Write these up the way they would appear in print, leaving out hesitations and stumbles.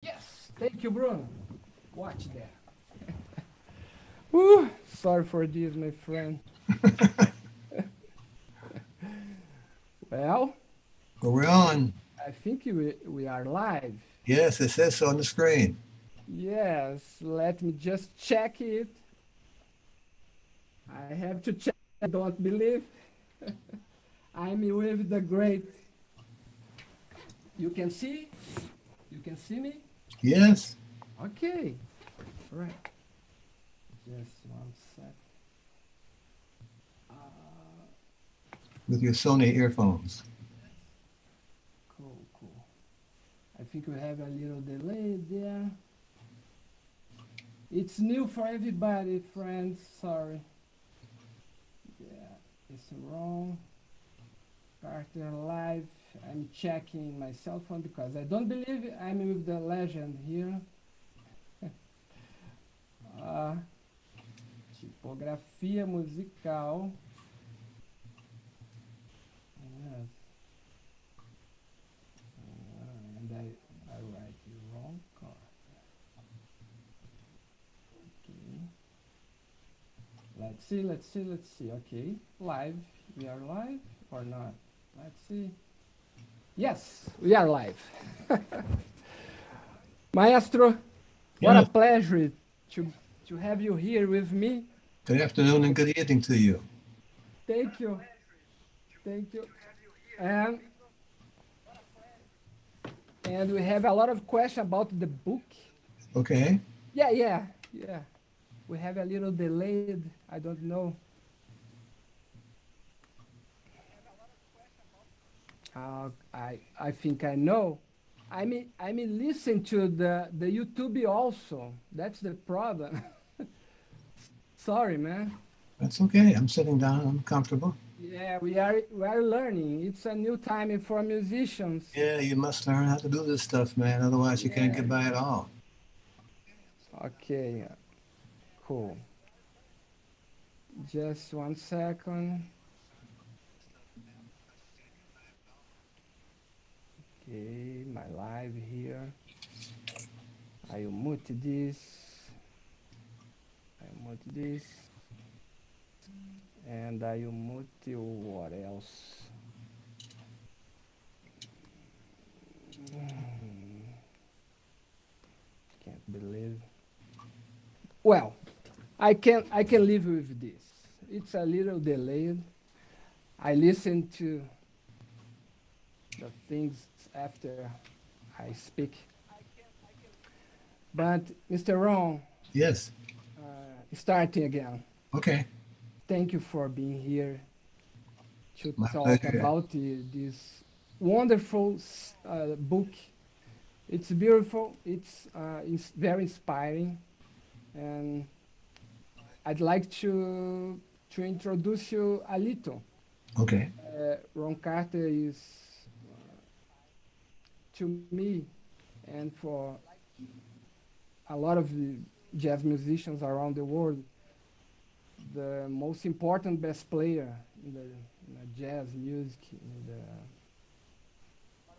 Yes, thank you, Bruno. Watch that. Woo, sorry for this, my friend. Well, Well, we're on. I think we are live. Yes, it says so on the screen. Yes, let me just check it. I have to check. I don't believe I'm with the great. You can see? You can see me? Yes, Okay. All right. Just one sec. Uh, with your Sony earphones. cool, cool. I think we have a little delay there. It's new for everybody, friends. Sorry. Yeah, it's wrong. Carter live. I'm checking my cell phone because I don't believe I'm with the legend here. Uh, Tipografia musical. Yes. And I write it wrong. Okay. Let's see. Okay. Live. We are live or not? Let's see. Yes, we are live. Maestro, what a Yes, pleasure to, to have you here with me. good afternoon and good evening to you. Thank you. Thank you. And and we have a lot of questions about the book. Okay, Yeah. We have a little delayed. I don't know. I think I know. I mean listen to the YouTube also. That's the problem. Sorry, man. that's okay. I'm sitting down. I'm comfortable. Yeah, we are learning. It's a new time for musicians. Yeah, you must learn how to do this stuff, man. Otherwise, you can't Yeah. get by at all. Okay. Cool. Just one second. Okay, my live here. I mute this. I mute this. And I mute what else? Can't believe. Well, I can live with this. It's a little delayed. I listen to the things after I speak. But Mr. Ron, Yes, starting again. okay. Thank you for being here to My talk pleasure. about this wonderful book. It's beautiful. It's very inspiring, and I'd like to introduce you a little. Okay, Ron Carter is to me and for a lot of the jazz musicians around the world the most important best player in the jazz music, in the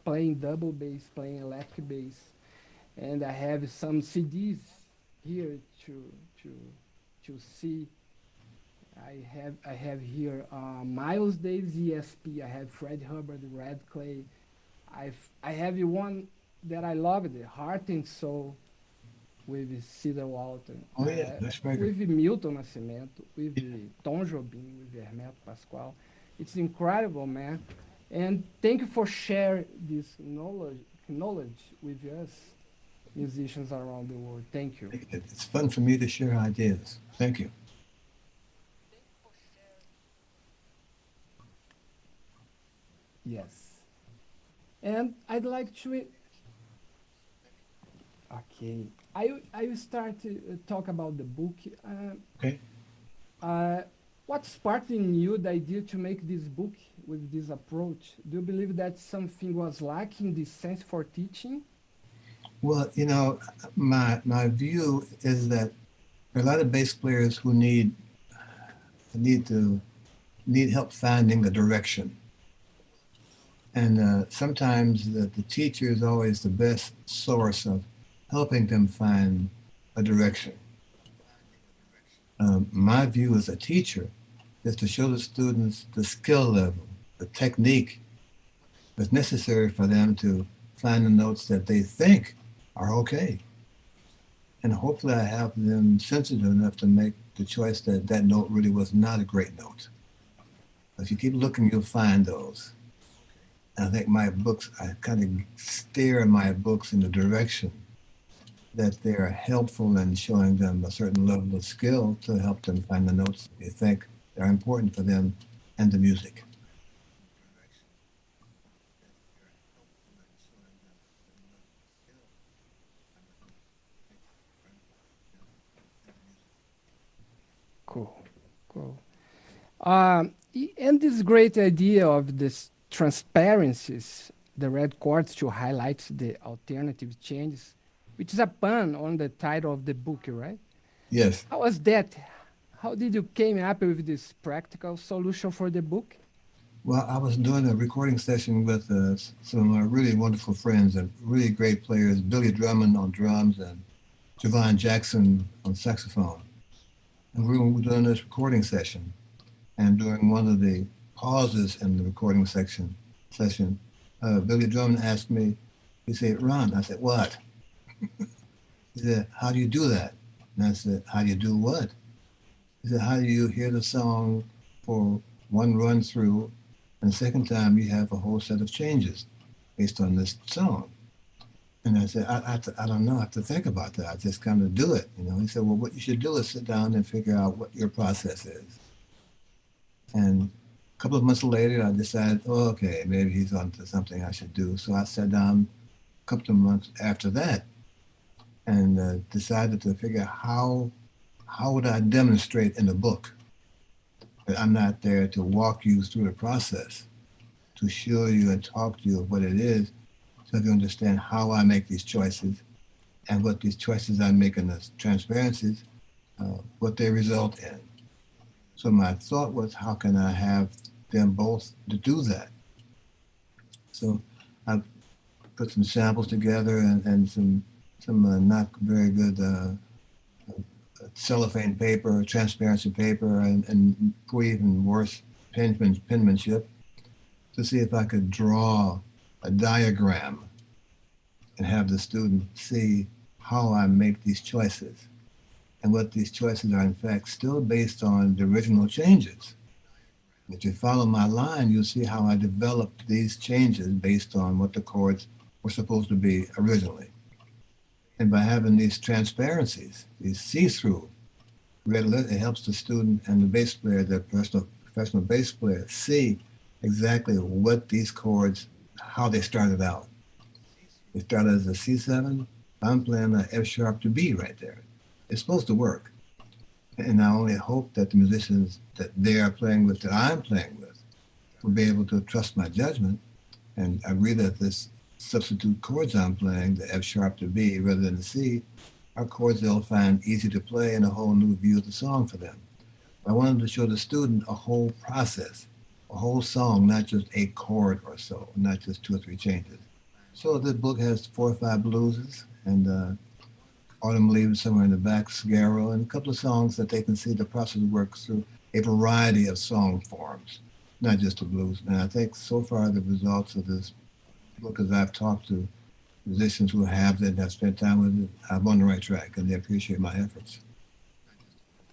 playing double bass, playing electric bass, and I have some CDs here to to see. I have here Miles Davis ESP. I have Fred Hubbard, Red Clay. I have one that I loved, Heart and Soul, with Cedar Walton, oh yeah, that's record. with Milton Nascimento, with Tom Jobim, with Hermeto Pascoal. It's incredible, man. And thank you for sharing this knowledge with us, musicians around the world. Thank you. It's fun for me to share ideas. Thank you. Yes. And I'd like to. Okay. I will start to talk about the book. Okay. Uh, what sparked in you the idea to make this book with this approach? Do you believe that something was lacking, this sense for teaching? Well, my view is that there are a lot of bass players who need to need help finding a direction. And sometimes the teacher is always the best source of helping them find a direction. My view as a teacher is to show the students the skill level, the technique that's necessary for them to find the notes that they think are okay. And hopefully I have them sensitive enough to make the choice that that note really was not a great note. If you keep looking, you'll find those. And I think my books, I kind of steer my books in the direction that they are helpful in showing them a certain level of skill to help them find the notes they think are important for them and the music. Cool, cool. And this great idea of this transparencies, the red chords to highlight the alternative changes, which is a pun on the title of the book, right? Yes. How was that? How did you came up with this practical solution for the book? Well, I was doing a recording session with some of my really wonderful friends and really great players, Billy Drummond on drums and Javon Jackson on saxophone. And we were doing this recording session. And during one of the pauses in the recording session, Billy Drummond asked me, he said, Ron, I said, what? He said, how do you do that? And I said, how do you do what? He said, how do you hear the song for one run through, and the second time you have a whole set of changes based on this song? And I said, I don't know, I have to think about that. I just kind of do it, you know. He said, well, what you should do is sit down and figure out what your process is. And a couple of months later, I decided, oh, okay, maybe he's onto something I should do. So I sat down a couple of months after that and decided to figure out how would I demonstrate in the book that I'm not there to walk you through the process, to show you and talk to you of what it is, so you understand how I make these choices and what these choices I make in the transparencies, what they result in. So my thought was, how can I have them both to do that? So I put some samples together and some not very good cellophane paper, transparency paper, and even worse, penmanship, to see if I could draw a diagram and have the student see how I make these choices and what these choices are in fact still based on the original changes. If you follow my line, you'll see how I developed these changes based on what the chords were supposed to be originally. And by having these transparencies, these see-through, it helps the student and the bass player, the professional bass player, see exactly what these chords, how they started out. They started as a C7. I'm playing an F sharp to B right there. It's supposed to work. And I only hope that the musicians that they are playing with, that I'm playing with, will be able to trust my judgment and agree that this substitute chords I'm playing, the F sharp to B rather than the C, are chords they'll find easy to play and a whole new view of the song for them. I wanted to show the student a whole process, a whole song, not just a chord or so, not just two or three changes. So this book has 4 or 5 blueses and Autumn Leaves somewhere in the back, Scarrow, and a couple of songs that they can see the process works through a variety of song forms, not just the blues. And I think so far the results of this book, as I've talked to musicians who have it and have spent time with it, I'm on the right track and they appreciate my efforts.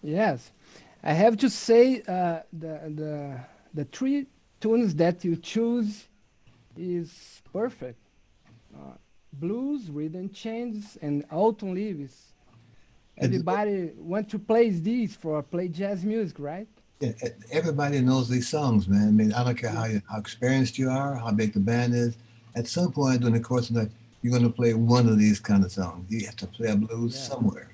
Yes, I have to say the three tunes that you choose is perfect. Uh, Blues, rhythm changes, and autumn leaves. Everybody want to play these for play jazz music, right? Everybody knows these songs, man. I mean, I don't care Yeah. how experienced you are, how big the band is. At some point during the course of the night, you're going to play one of these kind of songs. You have to play a blues Yeah. somewhere.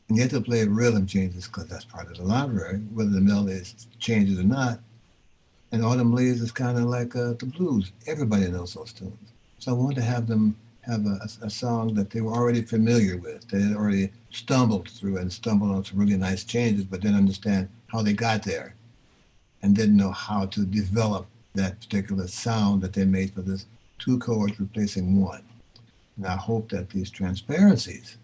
And you have to play rhythm changes because that's part of the library, whether the melody changes or not. And Autumn Leaves is kind of like the blues. Everybody knows those tunes. So I wanted to have them have a song that they were already familiar with. They had already stumbled through and stumbled on some really nice changes, but didn't understand how they got there and didn't know how to develop that particular sound that they made for this 2 chords replacing 1. And I hope that these transparencies,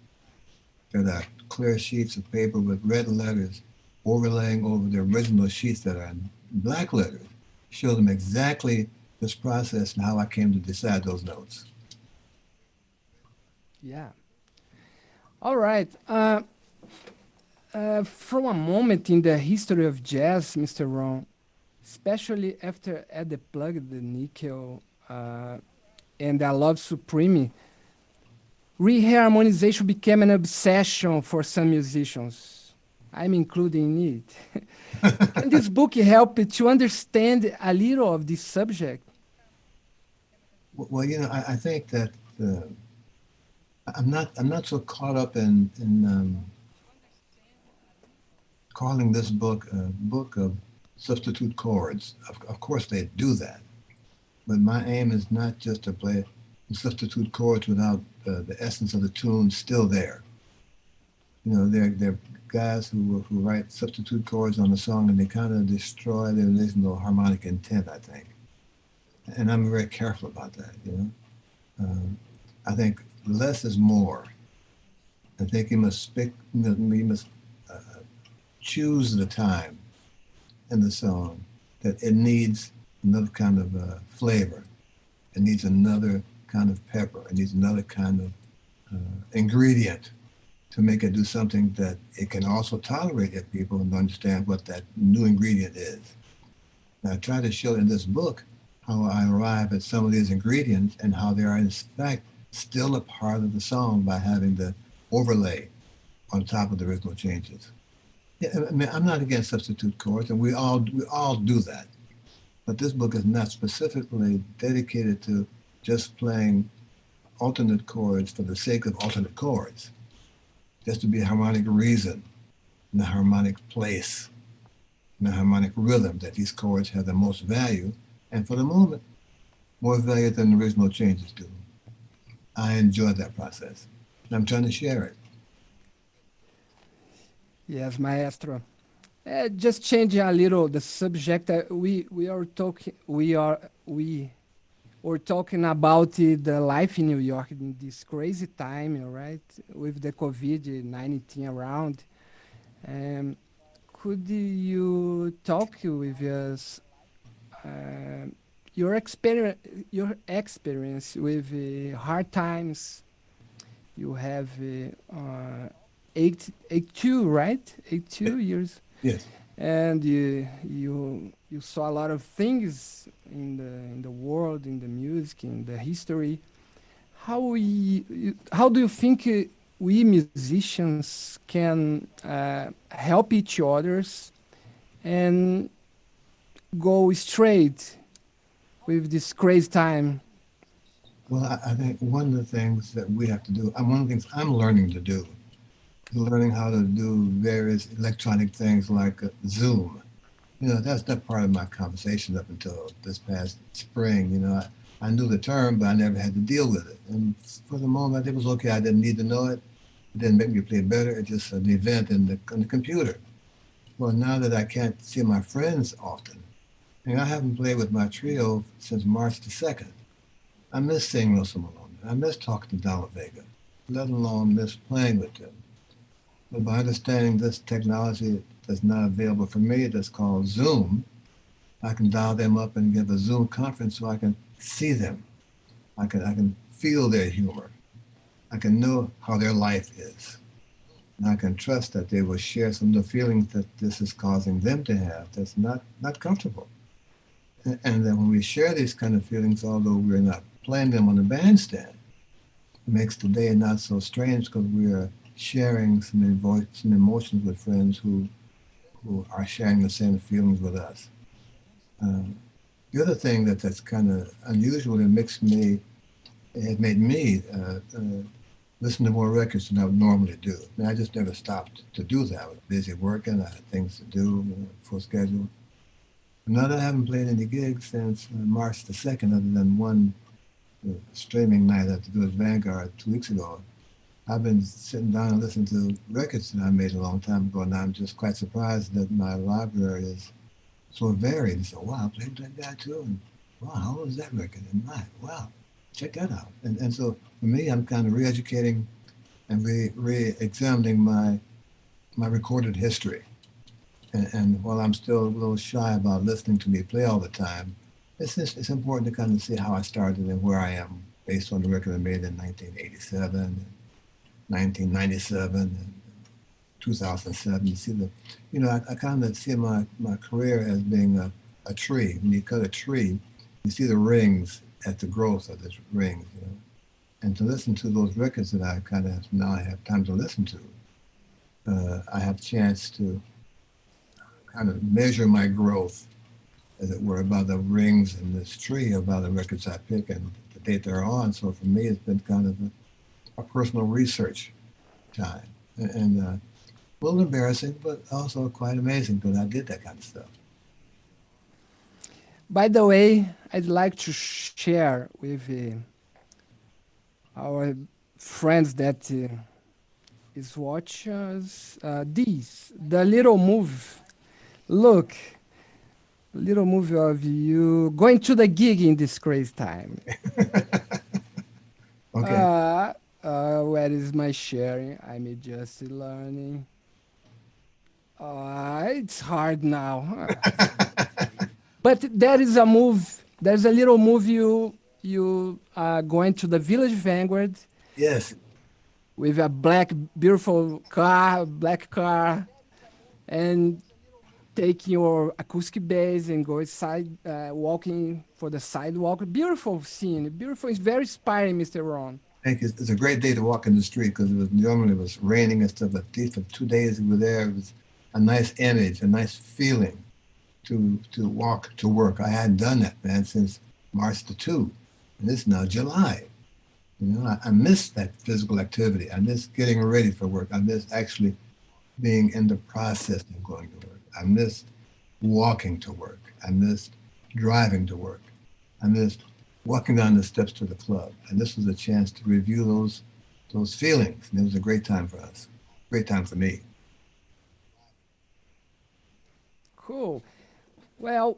that are clear sheets of paper with red letters overlaying over the original sheets that are in black letters, show them exactly this process and how I came to decide those notes. Yeah. All right. From a moment in the history of jazz, Mr. Ron, especially after Ed the Plug, the Nickel, and I Love Supreme, reharmonization became an obsession for some musicians. I'm including it. Can this book help to understand a little of this subject? Well, I think that uh, I'm not so caught up in calling this book a book of substitute chords. Of course, they do that, but my aim is not just to play substitute chords without the essence of the tune still there. They're guys who write substitute chords on the song and they kind of destroy the original harmonic intent, I think. And I'm very careful about that. I think less is more. I think you must uh, choose the time in the song that it needs another kind of flavor. It needs another kind of pepper. It needs another kind of ingredient to make it do something that it can also tolerate if people and understand what that new ingredient is. Now, I try to show in this book how I arrive at some of these ingredients and how they are, in fact, still a part of the song by having the overlay on top of the original changes. Yeah, I mean, I'm not against substitute chords, and we all do that. But this book is not specifically dedicated to just playing alternate chords for the sake of alternate chords, just to be a harmonic reason, and a harmonic place, and a harmonic rhythm that these chords have the most value, and for the moment, more value than the original changes do. I enjoy that process, and I'm trying to share it. Yes, maestro. Just changing a little the subject. We were talking about the life in New York in this crazy time, right? With the COVID-19 around. Um, could you talk with us uh, your experience with hard times? You have 82, right? Yeah. 82 years, Yes. and you saw a lot of things in the world, in the music, in the history. How do you think we musicians can help each others and go straight with this crazy time? Well, I think one of the things that we have to do, and one of the things I'm learning to do, is learning how to do various electronic things like Zoom. That's not part of my conversation up until this past spring. I knew the term, but I never had to deal with it. And for the moment, it was okay. I didn't need to know it. It didn't make me play better. It's just an event in the computer. Well, now that I can't see my friends often, and I haven't played with my trio since March the 2nd. I miss seeing Russell Malone. I miss talking to Donald Vega, let alone miss playing with them. But by understanding this technology that's not available for me, that's called Zoom, I can dial them up and give a Zoom conference so I can see them. I can feel their humor. I can know how their life is. And I can trust that they will share some of the feelings that this is causing them to have that's not comfortable. And that when we share these kind of feelings, although we're not playing them on the bandstand, it makes the day not so strange because we are sharing some emotions with friends who are sharing the same feelings with us. Uh, the other thing that's kind of unusual and it made me listen to more records than I would normally do. I mean, I just never stopped to do that. I was busy working, I had things to do, full schedule. Now that I haven't played any gigs since March the 2nd, other than one streaming night at the Village Vanguard 2 weeks ago, I've been sitting down and listening to records that I made a long time ago, and I'm just quite surprised that my library is so varied. So, wow, I played that guy too, and wow, how old is that record? And wow. check that out. And so for me, I'm kind of re-educating and re-examining my recorded history. And while I'm still a little shy about listening to me play all the time, it's important to kind of see how I started and where I am based on the record I made in 1987, 1997, and 2007. You see I kind of see my career as being a tree. When you cut a tree, you see the rings at the growth of this rings, And to listen to those records that I kind of now I have time to listen to, I have a chance to kind of measure my growth, as it were, by the rings in this tree, by the records I pick and the date they're on. So for me, it's been kind of a personal research time. And a little embarrassing, but also quite amazing that I did that kind of stuff. By the way, I'd like to share with our friends that is watch us the little move. Look, little movie of you going to the gig in this crazy time. Okay. Where is my sharing? I'm just learning. It's hard now. But there is a move. There's a little move you are going to the Village Vanguard Yes. with a beautiful black car, and taking your acoustic bass and go inside, walking for the sidewalk. Beautiful scene. Beautiful. It's very inspiring, Mr. Ron. Thank you. It's a great day to walk in the street because normally it was raining and stuff. But for 2 days we were there. It was a nice image, a nice feeling to walk to work. I hadn't done that, man, since March the 2. And it's now July. I miss that physical activity. I miss getting ready for work. I miss actually being in the process of going to work. I missed walking to work. I missed driving to work. I missed walking down the steps to the club. And this was a chance to review those feelings. And it was a great time for us. Great time for me. Cool. Well,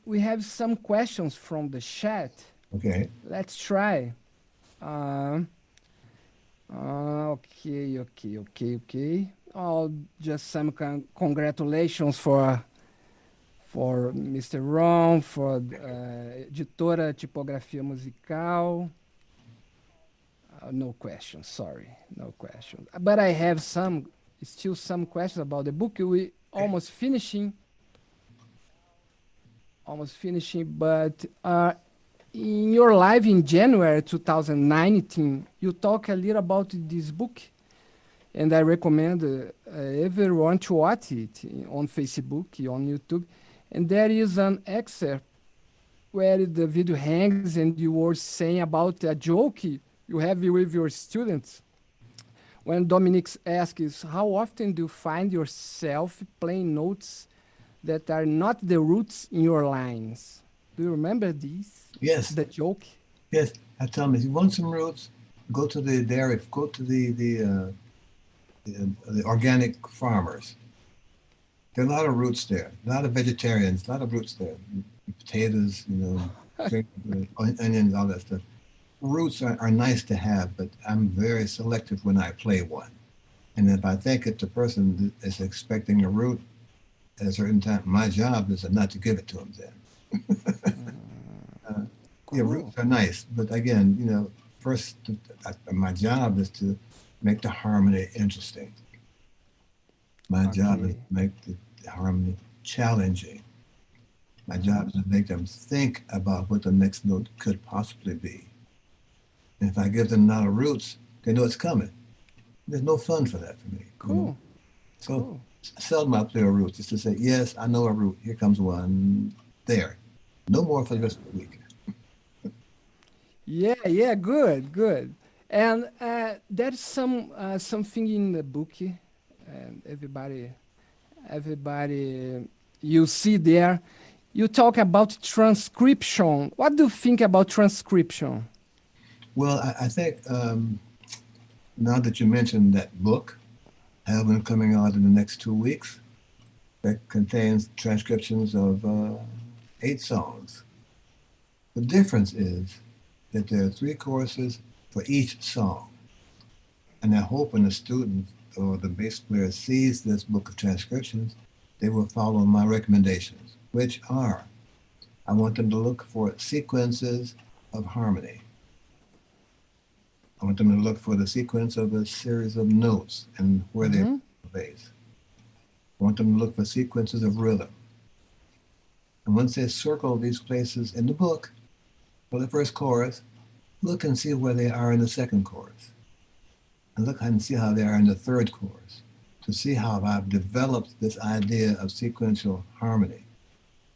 we have some questions from the chat. Okay. Let's try. Okay. Oh, just some congratulations for Mr. Ron, for Editora, Tipografia Musical. No questions, sorry, no questions. But I have still some questions about the book. We almost finishing, but in your live in January 2019, you talk a little about this book, and I recommend everyone to watch it on Facebook, on YouTube. And there is an excerpt where the video hangs, and you were saying about a joke you have with your students. When Dominique asks, how often do you find yourself playing notes that are not the roots in your lines? Do you remember this? Yes. The joke? Yes. I tell them, if you want some roots, go to the dairy, go to the organic farmers. There are a lot of roots there, a lot of vegetarians, a lot of roots there. Potatoes, onions, all that stuff. Roots are nice to have, but I'm very selective when I play one. And if I think it's a person that is expecting a root at a certain time, my job is not to give it to them then. Cool. Yeah, roots are nice, but again, first, my job is to make the harmony interesting. My job is to make the harmony challenging. My job is to make them think about what the next note could possibly be. And if I give them not a roots, they know it's coming. There's no fun for that for me. Cool. So seldom I play a root, just to say, yes, I know a root. Here comes one. There. No more for the rest of the week. Yeah, good. And there's something in the book, and everybody, you see there, you talk about transcription. What do you think about transcription? Well, I think now that you mentioned that book, I have one coming out in the next 2 weeks that contains transcriptions of 8 songs. The difference is that there are 3 choruses for each song. And I hope when the student or the bass player sees this book of transcriptions, they will follow my recommendations, which are, I want them to look for sequences of harmony. I want them to look for the sequence of a series of notes and where they play the bass. I want them to look for sequences of rhythm. And once they circle these places in the book for the first chorus, look and see where they are in the second chorus. And look and see how they are in the third chorus, to see how I've developed this idea of sequential harmony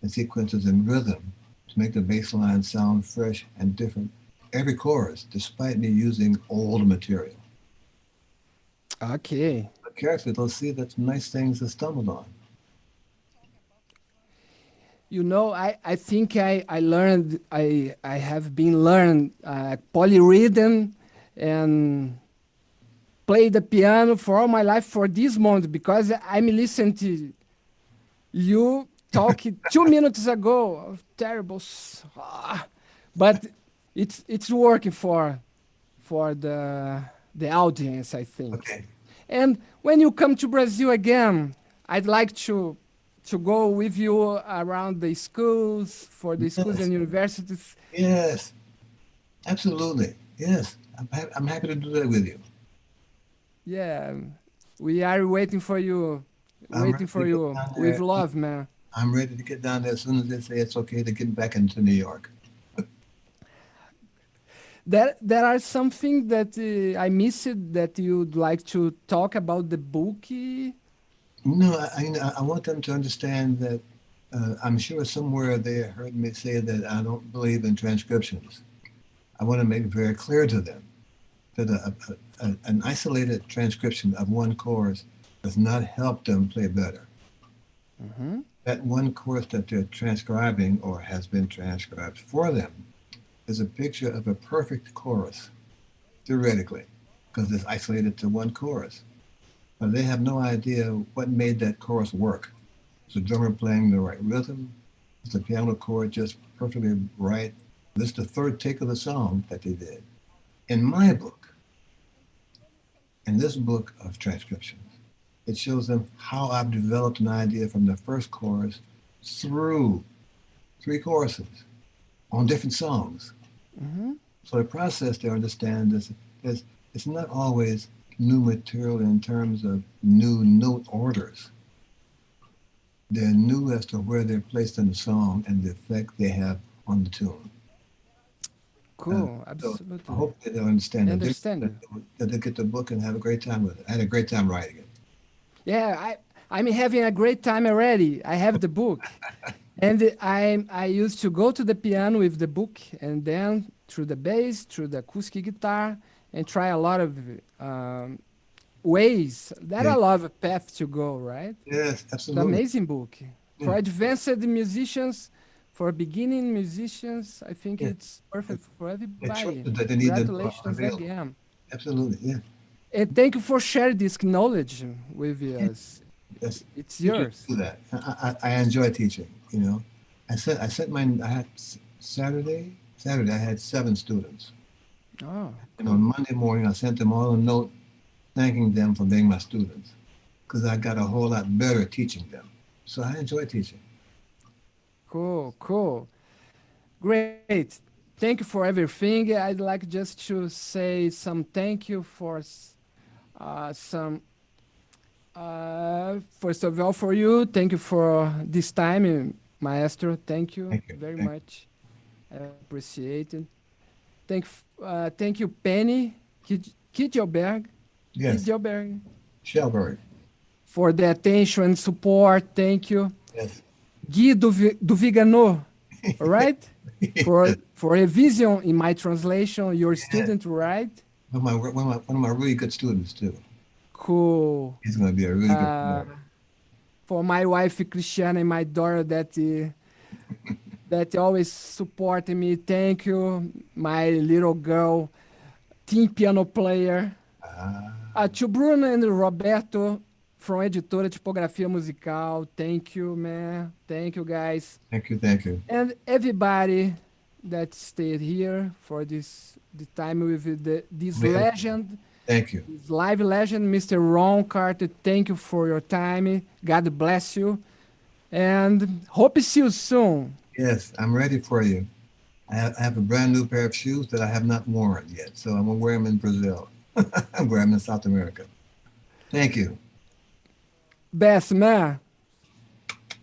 and sequences in rhythm to make the bass line sound fresh and different every chorus, despite me using old material. Okay. But carefully, they'll see that's nice things to stumble on. You know, I think I learned, I have been learned polyrhythm and play the piano for all my life for this moment, because I'm listening to you talking 2 minutes ago. Terrible. But it's working for the audience, I think. Okay. And when you come to Brazil again, I'd like to go with you around the schools, for the schools Yes. and universities. Yes. Absolutely. Yes. I'm happy to do that with you. Yeah, we are waiting for you, I'm ready to get down with there. love, man. I'm ready to get down there as soon as they say it's okay to get back into New York. There are something that I missed that you'd like to talk about the book. No, I want them to understand that I'm sure somewhere they heard me say that I don't believe in transcriptions. I want to make it very clear to them that an isolated transcription of one chorus does not help them play better. That one chorus that they're transcribing or has been transcribed for them is a picture of a perfect chorus, theoretically, because it's isolated to one chorus. But they have no idea what made that chorus work. Is the drummer playing the right rhythm? Is the piano chord just perfectly right? This is the third take of the song that they did. In my book, in this book of transcriptions, it shows them how I've developed an idea from the first chorus through 3 choruses on different songs. So the process to understand is it's not always new material in terms of new note orders. They're new as to where they're placed in the song and the effect they have on the tune. Cool, So I absolutely. hope that they'll understand I that, understand you. that they'll get the book and have a great time with it. I had a great time writing it. Yeah, I'm having a great time already. I have the book. And I used to go to the piano with the book, and then through the bass, through the acoustic guitar, and try a lot of ways. There Yeah. are a lot of paths to go, right? Yes, It's an absolutely. amazing book. For Yeah. advanced musicians, for beginning musicians, I think Yeah. it's perfect for The everybody. choices that they need that are Congratulations available. again. Absolutely. Yeah. And thank you for sharing this knowledge with Yeah. us. Yes. It's Teachers yours. do that. I enjoy teaching. You know, I sent mine. I had Saturday I had 7 students, Oh, and on cool. Monday morning I sent them all a note thanking them for being my students because I got a whole lot better teaching them. So I enjoy teaching. Cool, cool. Great. Thank you for everything. I'd like just to say some thank you for some, first of all, for you. Thank you for this time, Maestro. Thank you Thank you. very Thank much. I appreciate it. Thank you, Penny Kidjelberg, you. Yes. Shelburne. for the attention and support. Thank you. Yes. Guy do Vigano, all right? For revision in my translation, your Yeah. student, right? One of my really good students too. Cool. He's going to be a really good Uh, player. for my wife Christiana and my daughter that always supporting me. Thank you, my little girl, teen piano player. Ah, To Bruno and Roberto from Editora Tipografia Musical. Thank you, man. Thank you, guys. thank you. Thank you. And everybody, that stayed here for the time with this Yeah. legend, Thank you. this live legend, Mr. Ron Carter. Thank you for your time. God bless you. And hope to see you soon. Yes, I'm ready for you. I have a brand new pair of shoes that I have not worn yet, so I'm gonna wear them in Brazil. I'm wearing them in South America. Thank you. Best man.